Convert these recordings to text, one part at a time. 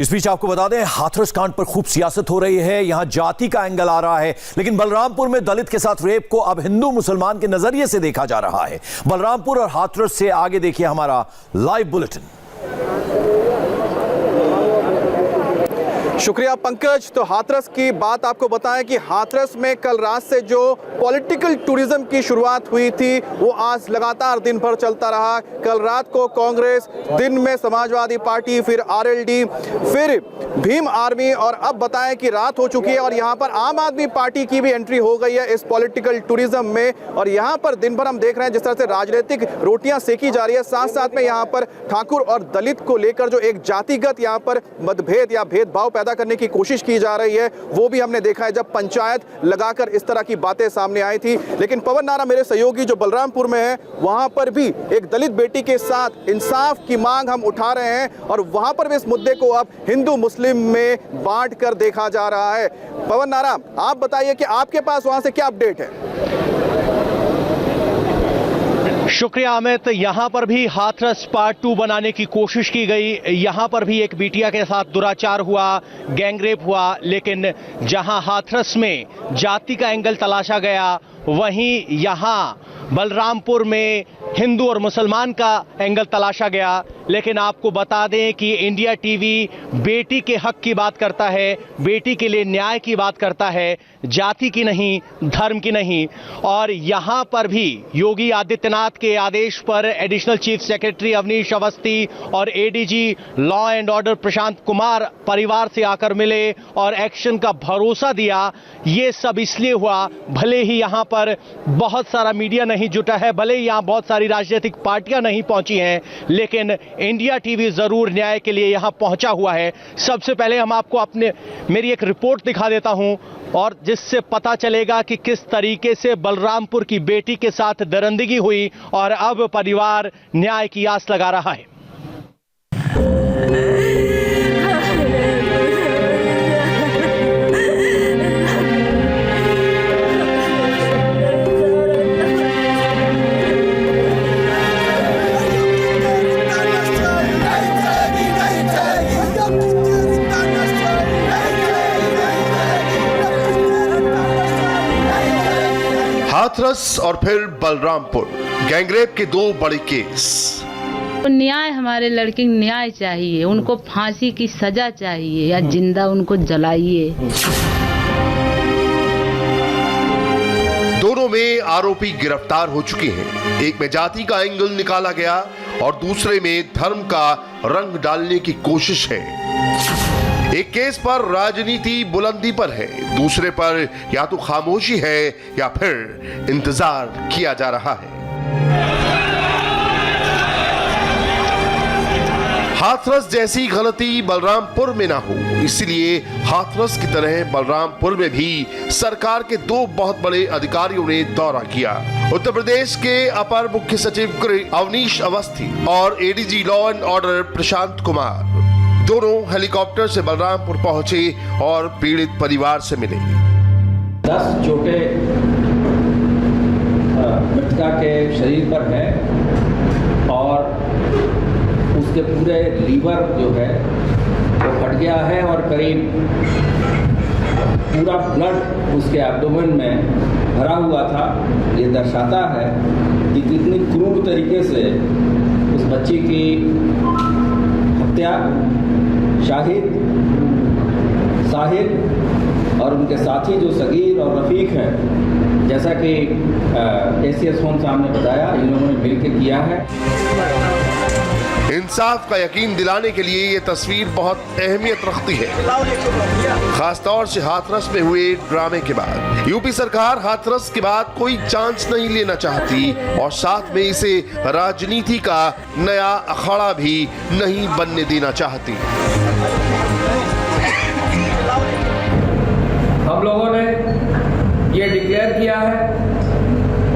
इस बीच आपको बता दें, हाथरस कांड पर खूब सियासत हो रही है। यहां जाति का एंगल आ रहा है, लेकिन बलरामपुर में दलित के साथ रेप को अब हिंदू मुसलमान के नजरिए से देखा जा रहा है। बलरामपुर और हाथरस से आगे देखिए हमारा लाइव बुलेटिन। शुक्रिया पंकज। तो हाथरस की बात आपको बताएं कि हाथरस में कल रात से जो पॉलिटिकल टूरिज्म की शुरुआत हुई थी वो आज लगातार दिन भर चलता रहा। कल रात को कांग्रेस, दिन में समाजवादी पार्टी, फिर आरएलडी, फिर भीम आर्मी, और अब बताएं कि रात हो चुकी है और यहाँ पर आम आदमी पार्टी की भी एंट्री हो गई है इस पॉलिटिकल टूरिज्म में। और यहाँ पर दिन भर हम देख रहे हैं जिस तरह से राजनीतिक रोटियां सेकी जा रही है, साथ साथ में यहाँ पर ठाकुर और दलित को लेकर जो एक जातिगत यहाँ पर मतभेद या भेदभाव पैदा करने की कोशिश की जा रही है वो भी हमने देखा है जब पंचायत लगाकर इस तरह की बातें सामने आई थी। लेकिन पवन नारा मेरे सहयोगी जो बलरामपुर में है, वहां पर भी एक दलित बेटी के साथ इंसाफ की मांग हम उठा रहे हैं और वहां पर भी इस मुद्दे को अब हिंदू मुस्लिम में बांट कर देखा जा रहा है। पवन नारा, आप बताइए कि आपके पास वहां से क्या अपडेट है? शुक्रिया अमित। यहाँ पर भी हाथरस पार्ट 2 बनाने की कोशिश की गई। यहाँ पर भी एक बिटिया के साथ दुराचार हुआ, गैंगरेप हुआ, लेकिन जहाँ हाथरस में जाति का एंगल तलाशा गया, वहीं यहाँ बलरामपुर में हिंदू और मुसलमान का एंगल तलाशा गया। लेकिन आपको बता दें कि इंडिया टीवी बेटी के हक की बात करता है, बेटी के लिए न्याय की बात करता है, जाति की नहीं, धर्म की नहीं। और यहाँ पर भी योगी आदित्यनाथ के आदेश पर additional chief secretary Awanish Awasthi और ADG law and order Prashant Kumar परिवार से आकर मिले और एक्शन का भरोसा दिया। ये सब इसलिए हुआ, भले ही यहाँ पर बहुत सारा मीडिया नहीं जुटा है, भले ही यहाँ बहुत सारी राजनीतिक पार्टियां नहीं पहुंची हैं, लेकिन इंडिया टीवी जरूर न्याय के लिए यहां पहुंचा हुआ है। सबसे पहले हम आपको मेरी एक रिपोर्ट दिखा देता हूं और जिससे पता चलेगा कि किस तरीके से बलरामपुर की बेटी के साथ दरिंदगी हुई और अब परिवार न्याय की आस लगा रहा है। हाथरस और फिर बलरामपुर, गैंगरेप के दो बड़े केस। न्याय, हमारे लड़के को न्याय चाहिए, उनको फांसी की सजा चाहिए या जिंदा उनको जलाइए। दोनों में आरोपी गिरफ्तार हो चुके हैं। एक में जाति का एंगल निकाला गया और दूसरे में धर्म का रंग डालने की कोशिश है। एक केस पर राजनीति बुलंदी पर है, दूसरे पर या तो खामोशी है या फिर इंतजार किया जा रहा है। हाथरस जैसी गलती बलरामपुर में ना हो, इसलिए हाथरस की तरह बलरामपुर में भी सरकार के दो बहुत बड़े अधिकारियों ने दौरा किया। उत्तर प्रदेश के अपर मुख्य सचिव गृह अवनीश अवस्थी और ADG law and order Prashant Kumar दोनों हेलीकॉप्टर से बलरामपुर पहुंचे और पीड़ित परिवार से मिले। 10 चोटें मृतका के शरीर पर है और उसके पूरे लीवर जो है वो फट गया है और करीब पूरा ब्लड उसके एब्डोमेन में भरा हुआ था। ये दर्शाता है कि कितनी क्रूर तरीके से उस बच्ची की हत्या साहिद और उनके साथी जो सगीर और रफीक हैं, जैसा कि एसीएस होम साहब ने बताया, इन लोगों ने मिलकर किया है। इंसाफ का यकीन दिलाने के लिए ये तस्वीर बहुत अहमियत रखती है, खासतौर से हाथरस में हुए ड्रामे के बाद। यूपी सरकार हाथरस के बाद कोई चांस नहीं लेना चाहती और साथ में इसे राजनीति का नया अखाड़ा भी नहीं बनने देना चाहती। हम लोगों ने ये डिक्लेयर किया है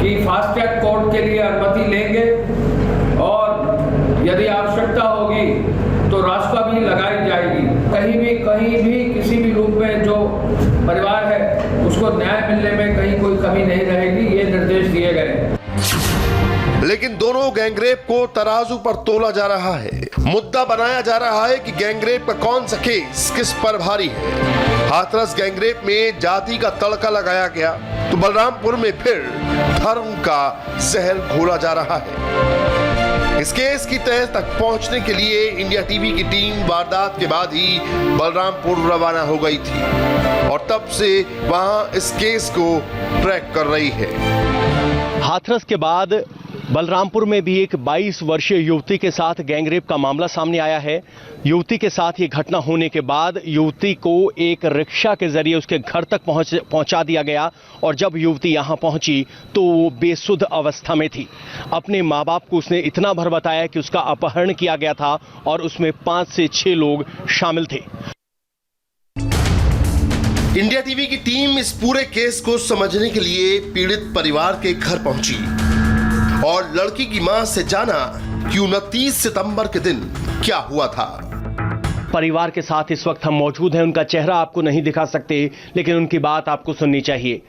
कि फास्ट ट्रैक कोर्ट के लिए अनुमति लेंगे और यदि आवश्यकता होगी तो रास्ता भी लगाई जाएगी। कहीं भी किसी भी रूप में जो परिवार है उसको न्याय मिलने में कहीं कोई कमी नहीं रहेगी, ये निर्देश दिए गए। लेकिन दोनों गैंगरेप को तराजू पर तोला जा रहा है। मुद्दा बनाया जा रहा है कि गैंगरेप का कौन सा केस किस पर भारी है। हाथरस गैंगरेप में जाति का तड़का लगाया गया तो बलरामपुर में फिर धर्म का जहर घोला जा रहा है। इस केस की तह तक पहुंचने के लिए इंडिया टीवी की टीम वारदात के बाद ही बलरामपुर रवाना हो गई थी और तब से वहां इस केस को ट्रैक कर रही है। हाथरस के बाद बलरामपुर में भी एक 22 वर्षीय युवती के साथ गैंगरेप का मामला सामने आया है। युवती के साथ ये घटना होने के बाद युवती को एक रिक्शा के जरिए उसके घर तक पहुंचा दिया गया और जब युवती यहां पहुंची तो वो बेसुध अवस्था में थी। अपने मां बाप को उसने इतना भर बताया कि उसका अपहरण किया गया था और उसमें 5 से 6 लोग शामिल थे। इंडिया टीवी की टीम इस पूरे केस को समझने के लिए पीड़ित परिवार के घर पहुंची और लड़की की मां से जाना कि 29 सितंबर के दिन क्या हुआ था। परिवार के साथ इस वक्त हम मौजूद हैं। उनका चेहरा आपको नहीं दिखा सकते लेकिन उनकी बात आपको सुननी चाहिए।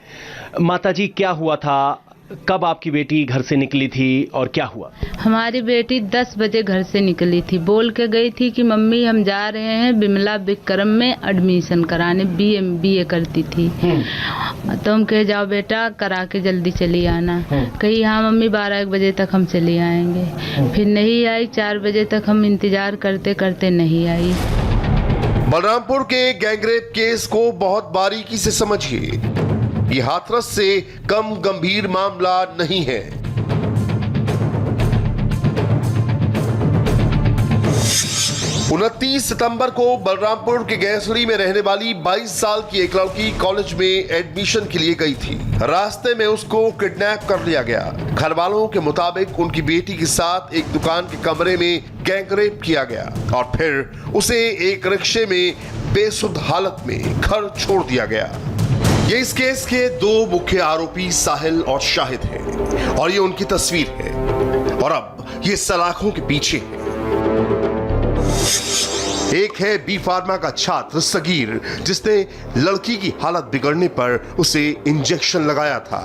माताजी, क्या हुआ था? कब आपकी बेटी घर से निकली थी और क्या हुआ? हमारी बेटी 10 बजे घर से निकली थी। बोल के गई थी कि मम्मी हम जा रहे हैं विमला विक्रम में एडमिशन कराने, बीए करती थी। तो हम कहे जाओ बेटा करा के जल्दी चली आना। कही हाँ मम्मी 12-1 बजे तक हम चली आएंगे। फिर नहीं आई। 4 बजे तक हम इंतजार करते करते नहीं आई। बलरामपुर के गैंगरेप केस को बहुत बारीकी से समझिए। ये हाथरस से कम गंभीर मामला नहीं है। 29 सितंबर को बलरामपुर के गैसड़ी में रहने वाली 22 साल की एक लड़की कॉलेज में एडमिशन के लिए गई थी। रास्ते में उसको किडनैप कर लिया गया। घर वालों के मुताबिक उनकी बेटी के साथ एक दुकान के कमरे में गैंगरेप किया गया और फिर उसे एक रिक्शे में बेसुध हालत में घर छोड़ दिया गया। ये इस केस के 2 मुख्य आरोपी साहिल और शाहिद हैं और ये उनकी तस्वीर है और अब ये सलाखों के पीछे है। एक है बी फार्मा का छात्र सगीर जिसने लड़की की हालत बिगड़ने पर उसे इंजेक्शन लगाया था।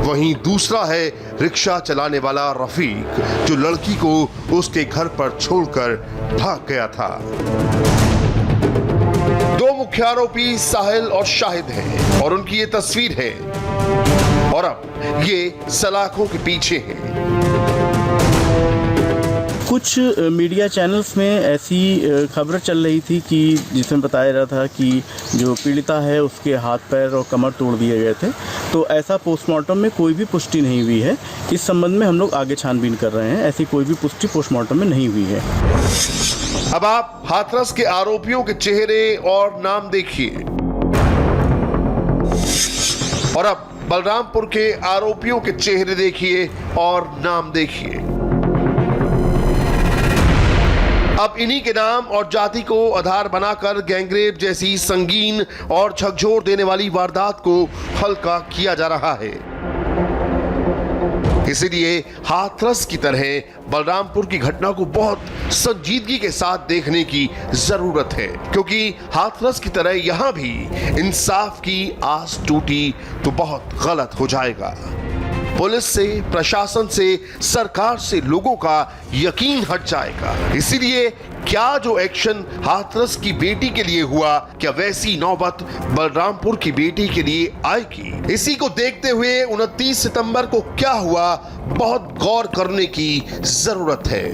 वहीं दूसरा है रिक्शा चलाने वाला रफीक जो लड़की को उसके घर पर छोड़कर भाग गया था। 2 मुख्य आरोपी साहिल और शाहिद हैं और उनकी ये तस्वीर है और अब ये सलाखों के पीछे हैं। कुछ मीडिया चैनल्स में ऐसी खबर चल रही थी कि जिसमें बताया जा रहा था कि जो पीड़िता है उसके हाथ पैर और कमर तोड़ दिए गए थे। तो ऐसा पोस्टमार्टम में कोई भी पुष्टि नहीं हुई है। इस संबंध में हम लोग आगे छानबीन कर रहे हैं। ऐसी कोई भी पुष्टि पोस्टमार्टम में नहीं हुई है। अब आप हाथरस के आरोपियों के चेहरे और नाम देखिए और अब बलरामपुर के आरोपियों के चेहरे देखिए और नाम देखिए। अब इन्हीं के नाम और जाति को आधार बनाकर गैंगरेप जैसी संगीन और झकझोर देने वाली वारदात को हल्का किया जा रहा है। इसीलिए हाथरस की तरह बलरामपुर की घटना को बहुत संजीदगी के साथ देखने की जरूरत है क्योंकि हाथरस की तरह यहां भी इंसाफ की आस टूटी तो बहुत गलत हो जाएगा। पुलिस से, प्रशासन से, सरकार से लोगों का यकीन हट जाएगा। इसीलिए क्या जो एक्शन हाथरस की बेटी के लिए हुआ, क्या वैसी नौबत बलरामपुर की बेटी के लिए आएगी? इसी को देखते हुए 29 सितंबर को क्या हुआ, बहुत गौर करने की जरूरत है।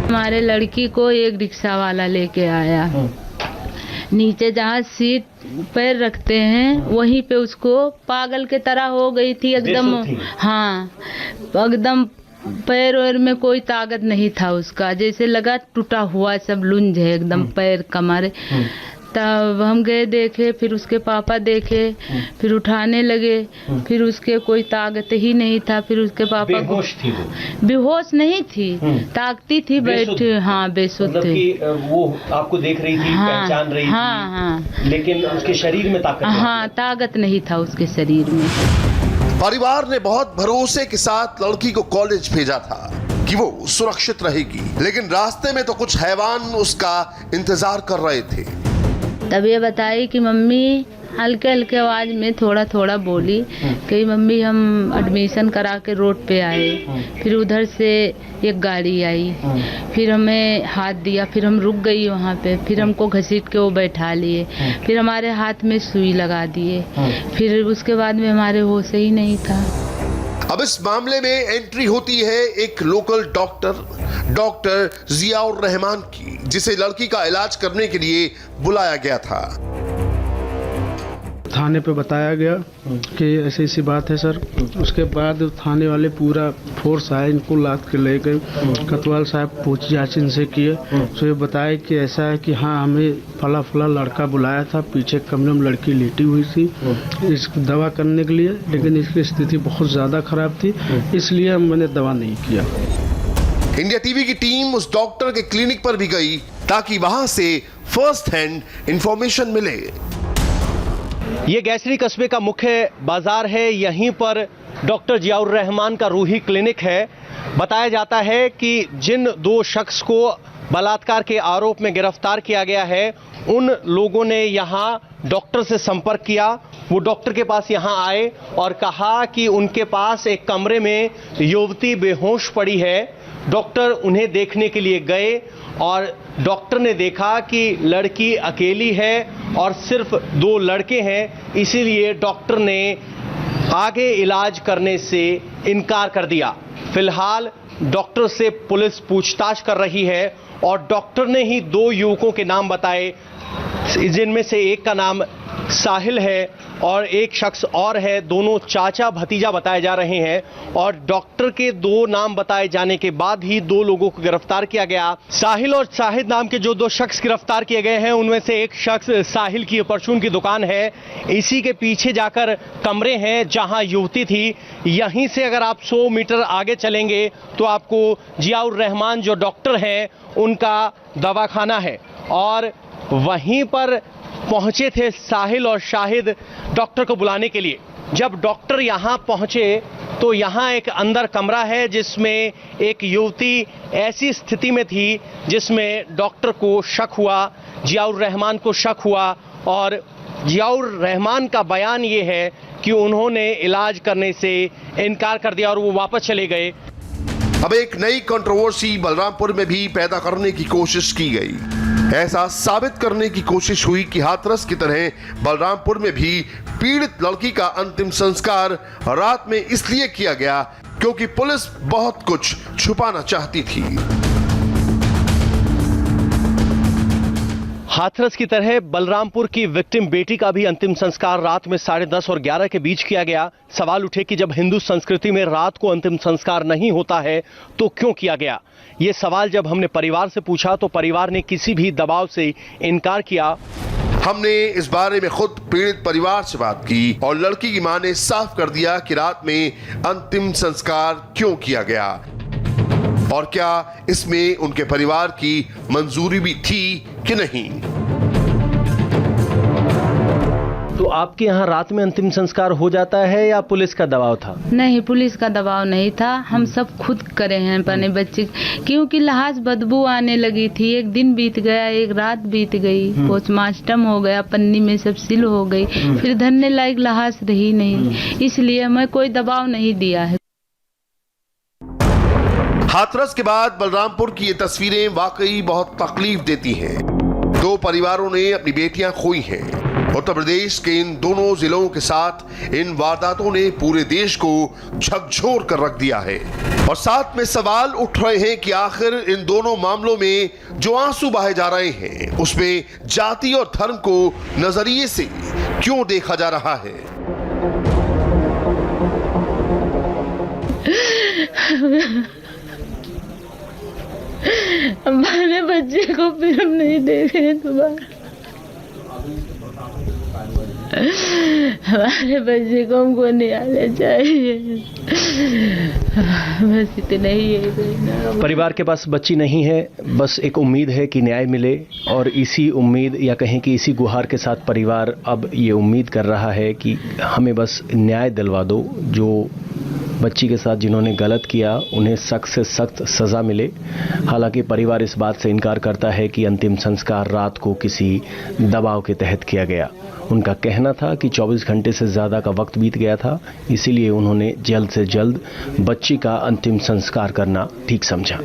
हमारे लड़की को एक रिक्शा वाला लेके आया। नीचे जहाँ सीट पैर रखते हैं वहीं पे उसको पागल के तरह हो गई थी एकदम। हाँ, एकदम पैर वैर में कोई ताकत नहीं था उसका, जैसे लगा टूटा हुआ सब लुंज है एकदम पैर कमर। तब हम गए देखे, फिर उसके पापा देखे, फिर उठाने लगे, फिर उसके कोई ताकत ही नहीं था। फिर उसके पापा बेहोश थी वो? बेहोश नहीं थी, ताकती थी, बैठे। हाँ, बेसुध थी। वो आपको देख रही थी, पहचान रही थी, लेकिन उसके शरीर में ताकत हाँ, ताकत नहीं था उसके शरीर में। परिवार ने बहुत भरोसे के साथ लड़की को कॉलेज भेजा था कि वो सुरक्षित रहेगी, लेकिन रास्ते में तो कुछ हैवान उसका इंतजार कर रहे थे। तब ये बताई कि मम्मी हल्के हल्के आवाज में थोड़ा थोड़ा बोली कि मम्मी हम एडमिशन करा के रोड पे आए। फिर उधर से एक गाड़ी आई, फिर हमें हाथ दिया, फिर हम रुक गई वहाँ पे, फिर हमको घसीट के वो बैठा लिए, फिर हमारे हाथ में सुई लगा दिए, फिर उसके बाद में हमारे होश ही नहीं था। अब इस मामले में एंट्री होती है एक लोकल डॉक्टर जियाउर रहमान की, जिसे लड़की का इलाज करने के लिए बुलाया गया था। थाने पे बताया गया कि ऐसी ऐसी बात है सर। उसके बाद थाने वाले पूरा फोर्स आया, इनको लाद के ले गए। कोतवाल साहब पूछताछ इनसे किए, तो ये बताया कि ऐसा है कि हाँ हमें फला फला लड़का बुलाया था, पीछे कमरे में लड़की लेटी हुई थी इसकी दवा करने के लिए, लेकिन इसकी स्थिति बहुत ज़्यादा खराब थी, इसलिए मैंने दवा नहीं किया। इंडिया टीवी की टीम उस डॉक्टर के क्लिनिक पर भी गई ताकि वहां से फर्स्ट हैंड इंफॉर्मेशन मिले। ये गैसरी कस्बे का मुख्य बाजार है। यहीं पर डॉक्टर जियाउर रहमान का रूही क्लिनिक है। बताया जाता है कि जिन 2 शख्स को बलात्कार के आरोप में गिरफ्तार किया गया है, उन लोगों ने यहाँ डॉक्टर से संपर्क किया। वो डॉक्टर के पास यहाँ आए और कहा कि उनके पास एक कमरे में युवती बेहोश पड़ी है। डॉक्टर उन्हें देखने के लिए गए और डॉक्टर ने देखा कि लड़की अकेली है और सिर्फ 2 लड़के हैं, इसीलिए डॉक्टर ने आगे इलाज करने से इनकार कर दिया। फिलहाल डॉक्टर से पुलिस पूछताछ कर रही है और डॉक्टर ने ही 2 युवकों के नाम बताए, जिनमें से एक का नाम साहिल है और एक शख्स और है। दोनों चाचा भतीजा बताए जा रहे हैं और डॉक्टर के 2 नाम बताए जाने के बाद ही 2 लोगों को गिरफ्तार किया गया। साहिल और शाहिद नाम के जो 2 शख्स गिरफ्तार किए गए हैं, उनमें से एक शख्स साहिल की परचून की दुकान है, इसी के पीछे जाकर कमरे हैं जहां युवती थी। यहीं से अगर आप 100 मीटर आगे चलेंगे तो आपको जियाउर रहमान जो डॉक्टर हैं उनका दवाखाना है और वहीं पर पहुंचे थे साहिल और शाहिद डॉक्टर को बुलाने के लिए। जब डॉक्टर यहां पहुंचे तो यहां एक अंदर कमरा है जिसमें एक युवती ऐसी स्थिति में थी जिसमें डॉक्टर को शक हुआ, जियाउर रहमान को शक हुआ और जियाउर रहमान का बयान ये है कि उन्होंने इलाज करने से इनकार कर दिया और वो वापस चले गए। अब एक नई कंट्रोवर्सी बलरामपुर में भी पैदा करने की कोशिश की गई। ऐसा साबित करने की कोशिश हुई कि हाथरस की तरह बलरामपुर में भी पीड़ित लड़की का अंतिम संस्कार रात में इसलिए किया गया क्योंकि पुलिस बहुत कुछ छुपाना चाहती थी। हाथरस की तरह बलरामपुर की विक्टिम बेटी का भी अंतिम संस्कार रात में 10:30 और 11 के बीच किया गया। सवाल उठे कि जब हिंदू संस्कृति में रात को अंतिम संस्कार नहीं होता है तो क्यों किया गया। ये सवाल जब हमने परिवार से पूछा तो परिवार ने किसी भी दबाव से इनकार किया। हमने इस बारे में खुद पीड़ित परिवार से बात की और लड़की की मां ने साफ कर दिया कि रात में अंतिम संस्कार क्यों किया गया और क्या इसमें उनके परिवार की मंजूरी भी थी कि नहीं। तो आपके यहाँ रात में अंतिम संस्कार हो जाता है या पुलिस का दबाव था? नहीं, पुलिस का दबाव नहीं था, हम सब खुद करे हैं अपने बच्चे, क्योंकि लाश बदबू आने लगी थी। एक दिन बीत गया, एक रात बीत गई, पोस्टमार्टम हो गया, पन्नी में सब सील हो गई, फिर धरने लायक लाश रही नहीं, इसलिए हमें कोई दबाव नहीं दिया है। हाथरस के बाद बलरामपुर की ये तस्वीरें वाकई बहुत तकलीफ देती हैं। 2 परिवारों ने अपनी बेटियां खोई हैं। उत्तर प्रदेश के इन दोनों जिलों के साथ इन वारदातों ने पूरे देश को झकझोर कर रख दिया है और साथ में सवाल उठ रहे हैं कि आखिर इन दोनों मामलों में जो आंसू बहाए जा रहे हैं उसमें जाति और धर्म को नजरिए से क्यों देखा जा रहा है। हमारे बच्चे को फिर हम नहीं देखें दोबारा, हमारे बच्चे को हमको न्याय चाहिए, बस इतना ही है। परिवार के पास बच्ची नहीं है, बस एक उम्मीद है कि न्याय मिले और इसी उम्मीद या कहें कि इसी गुहार के साथ परिवार अब ये उम्मीद कर रहा है कि हमें बस न्याय दिलवा दो। जो बच्ची के साथ जिन्होंने गलत किया उन्हें सख्त से सख्त सज़ा मिले। हालांकि परिवार इस बात से इनकार करता है कि अंतिम संस्कार रात को किसी दबाव के तहत किया गया। उनका कहना था कि 24 घंटे से ज़्यादा का वक्त बीत गया था, इसीलिए उन्होंने जल्द से जल्द बच्ची का अंतिम संस्कार करना ठीक समझा।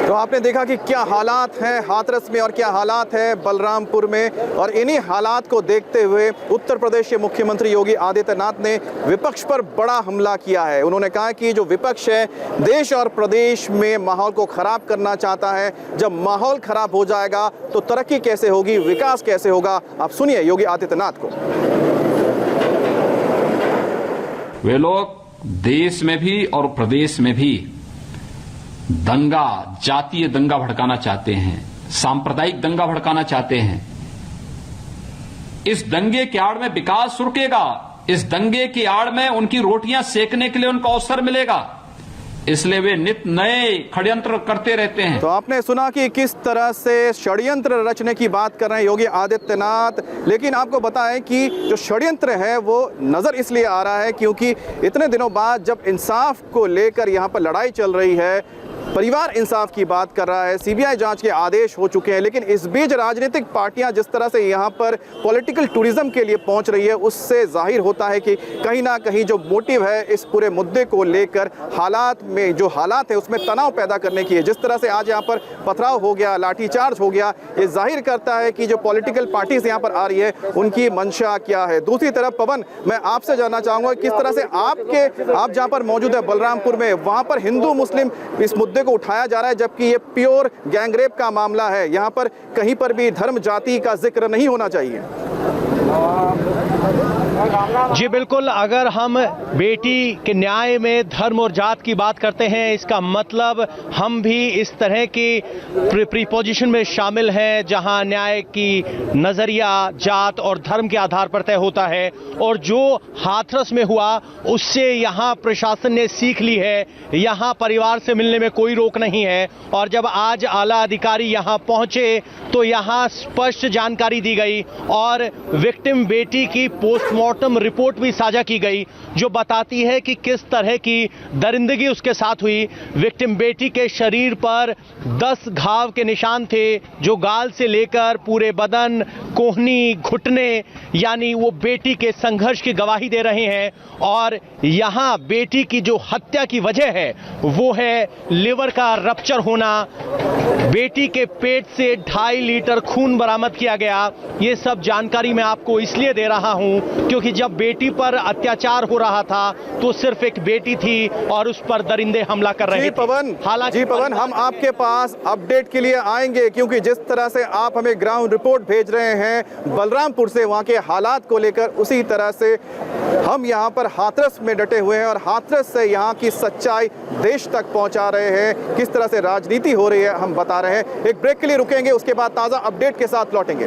तो आपने देखा कि क्या हालात हैं हाथरस में और क्या हालात है बलरामपुर में, और इन्हीं हालात को देखते हुए उत्तर प्रदेश के मुख्यमंत्री योगी आदित्यनाथ ने विपक्ष पर बड़ा हमला किया है। उन्होंने कहा कि जो विपक्ष है देश और प्रदेश में माहौल को खराब करना चाहता है। जब माहौल खराब हो जाएगा तो तरक्की कैसे होगी, विकास कैसे होगा? आप सुनिए योगी आदित्यनाथ को। वे लोग देश में भी और प्रदेश में भी दंगा, जातीय दंगा भड़काना चाहते हैं, सांप्रदायिक दंगा भड़काना चाहते हैं। इस दंगे की आड़ में विकास रुकेगा, इस दंगे की आड़ में उनकी रोटियां सेकने के लिए उनको अवसर मिलेगा, इसलिए वे नित्य नए षड्यंत्र करते रहते हैं। तो आपने सुना कि किस तरह से षड्यंत्र रचने की बात कर रहे हैं योगी आदित्यनाथ। लेकिन आपको बताएं कि जो षड्यंत्र है वो नजर इसलिए आ रहा है क्योंकि इतने दिनों बाद जब इंसाफ को लेकर यहाँ पर लड़ाई चल रही है, परिवार इंसाफ की बात कर रहा है, सीबीआई जांच के आदेश हो चुके हैं, लेकिन इस बीच राजनीतिक पार्टियां जिस तरह से यहां पर पॉलिटिकल टूरिज्म के लिए पहुंच रही है, उससे जाहिर होता है कि कहीं ना कहीं जो मोटिव है इस पूरे मुद्दे को लेकर हालात में जो हालात है उसमें तनाव पैदा करने की है। जिस तरह से आज यहां पर पथराव हो गया, लाठीचार्ज हो गया, ये जाहिर करता है कि जो पॉलिटिकल पार्टीज यहां पर आ रही है उनकी मंशा क्या है। दूसरी तरफ पवन, मैं आपसे जानना चाहूंगा किस तरह से आप जहां पर मौजूद है बलरामपुर में, वहां पर हिंदू मुस्लिम इस मुद्दे को उठाया जा रहा है, जबकि ये प्योर गैंगरेप का मामला है। यहां पर कहीं पर भी धर्म जाति का जिक्र नहीं होना चाहिए। जी बिल्कुल, अगर हम बेटी के न्याय में धर्म और जात की बात करते हैं, इसका मतलब हम भी इस तरह की प्रीपोजिशन में शामिल हैं जहां न्याय की नजरिया जात और धर्म के आधार पर तय होता है। और जो हाथरस में हुआ उससे यहां प्रशासन ने सीख ली है, यहां परिवार से मिलने में कोई रोक नहीं है। और जब आज आला अधिकारी यहां पहुंचे तो यहां स्पष्ट जानकारी दी गई और विक्टिम बेटी की पोस्टमार्टम रिपोर्ट भी साझा की गई, जो बताती है कि किस तरह की दरिंदगी उसके साथ हुई। विक्टिम बेटी के शरीर पर 10 घाव के निशान थे, जो गाल से लेकर पूरे बदन, कोहनी, घुटने, यानी वो बेटी के संघर्ष की गवाही दे रहे हैं। और यहाँ बेटी की जो हत्या की वजह है वो है लिवर का रप्चर होना। बेटी के पेट से 2.5 लीटर खून बरामद किया गया। ये सब जानकारी मैं आपको इसलिए दे रहा हूं क्योंकि जब बेटी पर अत्याचार हो रहा था तो सिर्फ एक बेटी थी और उस पर दरिंदे हमला कर रहे थे। हालांकि पवन, हम आपके पास अपडेट के लिए आएंगे क्योंकि जिस तरह से आप हमें ग्राउंड रिपोर्ट भेज रहे हैं बलरामपुर से वहां के हालात को लेकर, उसी तरह से हम यहां पर हाथरस में डटे हुए हैं और हाथरस से यहां की सच्चाई देश तक पहुंचा रहे हैं। किस तरह से राजनीति हो रही है हम बता रहे हैं। एक ब्रेक के लिए रुकेंगे, उसके बाद ताजा अपडेट के साथ लौटेंगे।